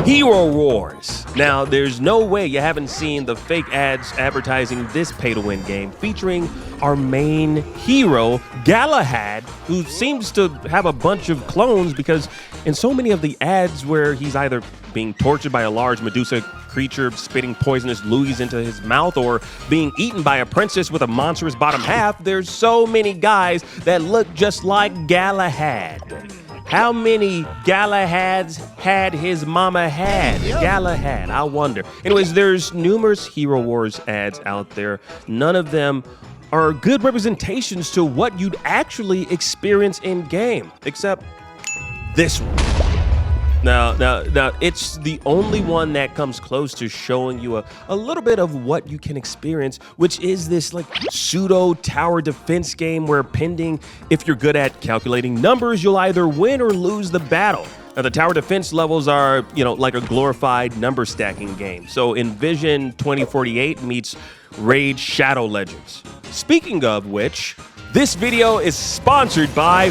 Hero Wars. Now, there's no way you haven't seen the fake ads advertising this pay-to-win game featuring our main hero, Galahad, who seems to have a bunch of clones because in so many of the ads where he's either being tortured by a large Medusa creature spitting poisonous loogies into his mouth or being eaten by a princess with a monstrous bottom half, there's so many guys that look just like Galahad. How many Galahads had his mama had? Galahad, I wonder. Anyways, there's numerous Hero Wars ads out there. None of them are good representations to what you'd actually experience in game, except this one. Now, it's the only one that comes close to showing you a little bit of what you can experience, which is this like pseudo tower defense game where if you're good at calculating numbers, you'll either win or lose the battle. Now, the tower defense levels are, like a glorified number stacking game. So envision 2048 meets Raid Shadow Legends. Speaking of which, this video is sponsored by...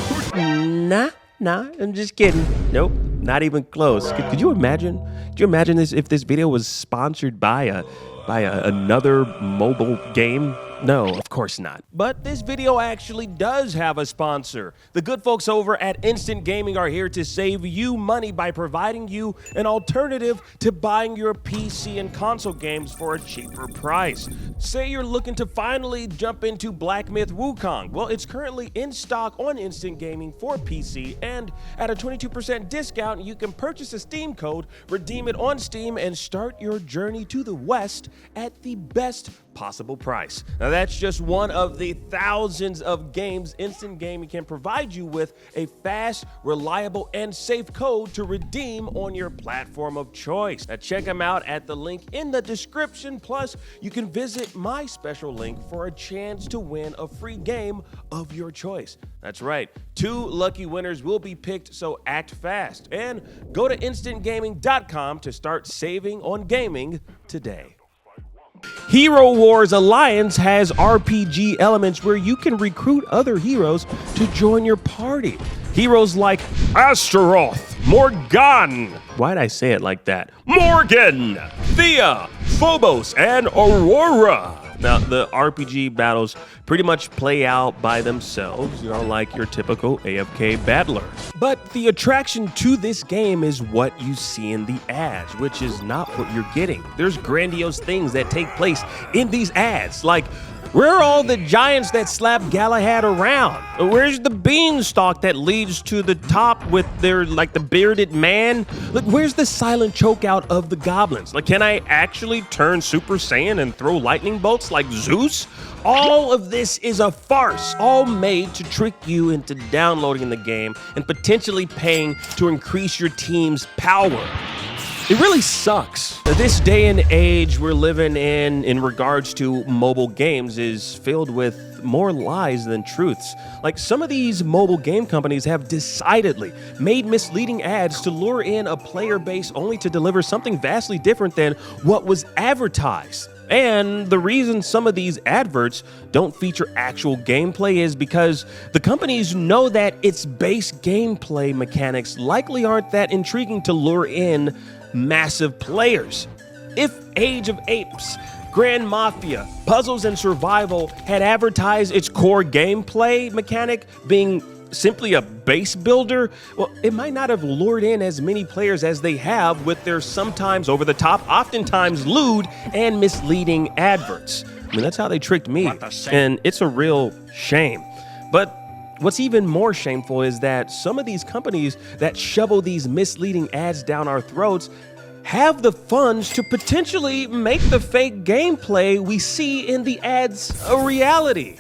Nah, I'm just kidding. Nope. Not even close. Could you imagine? Could you imagine this if this video was sponsored by another mobile game? No, of course not. But this video actually does have a sponsor. The good folks over at Instant Gaming are here to save you money by providing you an alternative to buying your PC and console games for a cheaper price. Say you're looking to finally jump into Black Myth Wukong. Well, it's currently in stock on Instant Gaming for PC, and at a 22% discount, you can purchase a Steam code, redeem it on Steam, and start your journey to the West at the best possible price. Now, that's just one of the thousands of games Instant Gaming can provide you with a fast, reliable, and safe code to redeem on your platform of choice. Now, check them out at the link in the description. Plus, you can visit my special link for a chance to win a free game of your choice. That's right, 2 lucky winners will be picked, so act fast. And go to instantgaming.com to start saving on gaming today. Hero Wars Alliance has RPG elements where you can recruit other heroes to join your party. Heroes like Astaroth, Morgan. Why'd I say it like that? Morgan, Thea, Phobos, and Aurora. Now, the RPG battles pretty much play out by themselves, like your typical AFK battler. But the attraction to this game is what you see in the ads, which is not what you're getting. There's grandiose things that take place in these ads, like where are all the giants that slap Galahad around? Where's the beanstalk that leads to the top with the bearded man? Like, where's the silent chokeout of the goblins? Like, can I actually turn Super Saiyan and throw lightning bolts like Zeus? All of this is a farce, all made to trick you into downloading the game and potentially paying to increase your team's power. It really sucks. This day and age we're living in regards to mobile games is filled with more lies than truths. Like, some of these mobile game companies have decidedly made misleading ads to lure in a player base only to deliver something vastly different than what was advertised. And the reason some of these adverts don't feature actual gameplay is because the companies know that its base gameplay mechanics likely aren't that intriguing to lure in massive players. If Age of Apes, Grand Mafia, Puzzles and Survival had advertised its core gameplay mechanic being simply a base builder, well, it might not have lured in as many players as they have with their sometimes over-the-top, oftentimes lewd and misleading adverts. I mean, that's how they tricked me, and it's a real shame. But what's even more shameful is that some of these companies that shovel these misleading ads down our throats have the funds to potentially make the fake gameplay we see in the ads a reality.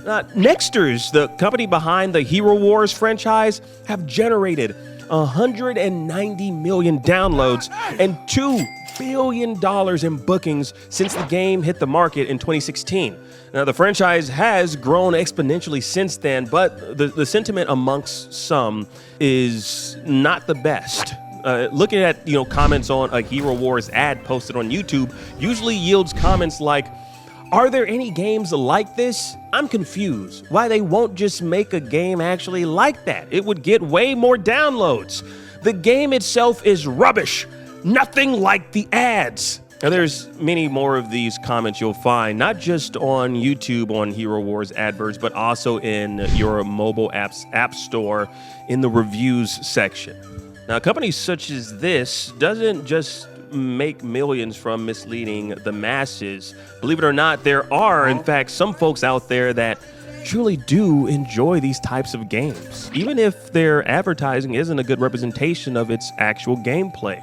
Nexters, the company behind the Hero Wars franchise, have generated 190 million downloads and $2 billion in bookings since the game hit the market in 2016. Now, the franchise has grown exponentially since then, but the sentiment amongst some is not the best. Looking at comments on a Hero Wars ad posted on YouTube usually yields comments like, "Are there any games like this? I'm confused why they won't just make a game actually like that. It would get way more downloads. The game itself is rubbish. Nothing like the ads. Now, there's many more of these comments you'll find, not just on YouTube on Hero Wars adverts, but also in your mobile app's app store in the reviews section. Now, companies such as this doesn't just make millions from misleading the masses. Believe it or not, there are, in fact, some folks out there that truly do enjoy these types of games, even if their advertising isn't a good representation of its actual gameplay.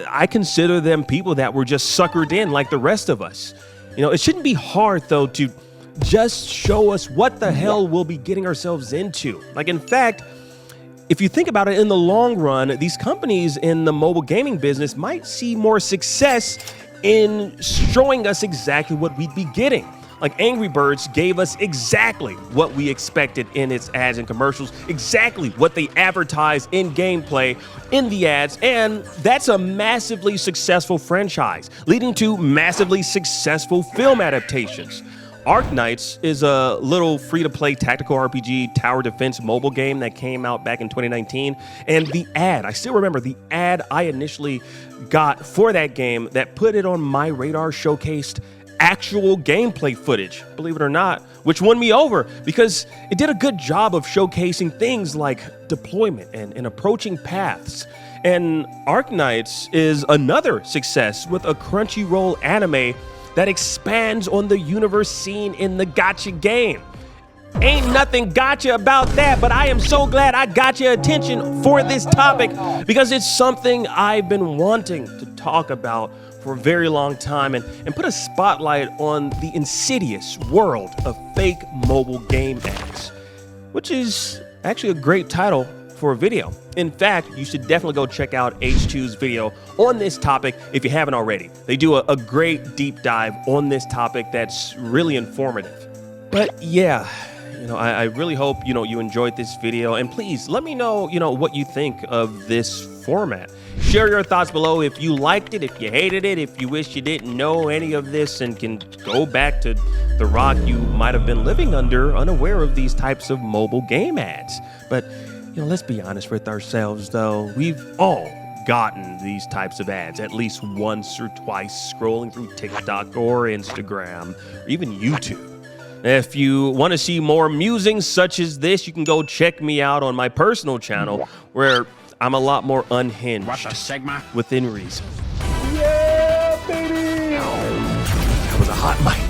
I consider them people that were just suckered in like the rest of us. You know, it shouldn't be hard, though, to just show us what the hell we'll be getting ourselves into. Like, in fact, if you think about it, in the long run, these companies in the mobile gaming business might see more success in showing us exactly what we'd be getting. Like Angry Birds gave us exactly what we expected in its ads and commercials, exactly what they advertise in gameplay, in the ads, and that's a massively successful franchise, leading to massively successful film adaptations. Arknights is a little free-to-play tactical RPG tower defense mobile game that came out back in 2019, and the ad, I still remember the ad I initially got for that game that put it on my radar showcased actual gameplay footage, believe it or not, which won me over because it did a good job of showcasing things like deployment and approaching paths. And Arknights is another success with a Crunchyroll anime that expands on the universe seen in the gacha game. Ain't nothing gotcha about that, but I am so glad I got your attention for this topic because it's something I've been wanting to talk about for a very long time and put a spotlight on the insidious world of fake mobile game ads, which is actually a great title for a video. In fact, you should definitely go check out H2's video on this topic if you haven't already. They do a great deep dive on this topic that's really informative. But yeah, I really hope, you enjoyed this video, and please let me know, what you think of this format. Share your thoughts below if you liked it, if you hated it, if you wish you didn't know any of this and can go back to the rock you might have been living under, unaware of these types of mobile game ads. But, let's be honest with ourselves, though. We've all gotten these types of ads at least once or twice scrolling through TikTok or Instagram or even YouTube. If you want to see more musings such as this, you can go check me out on my personal channel where I'm a lot more unhinged within reason. Yeah, baby! That was a hot mic.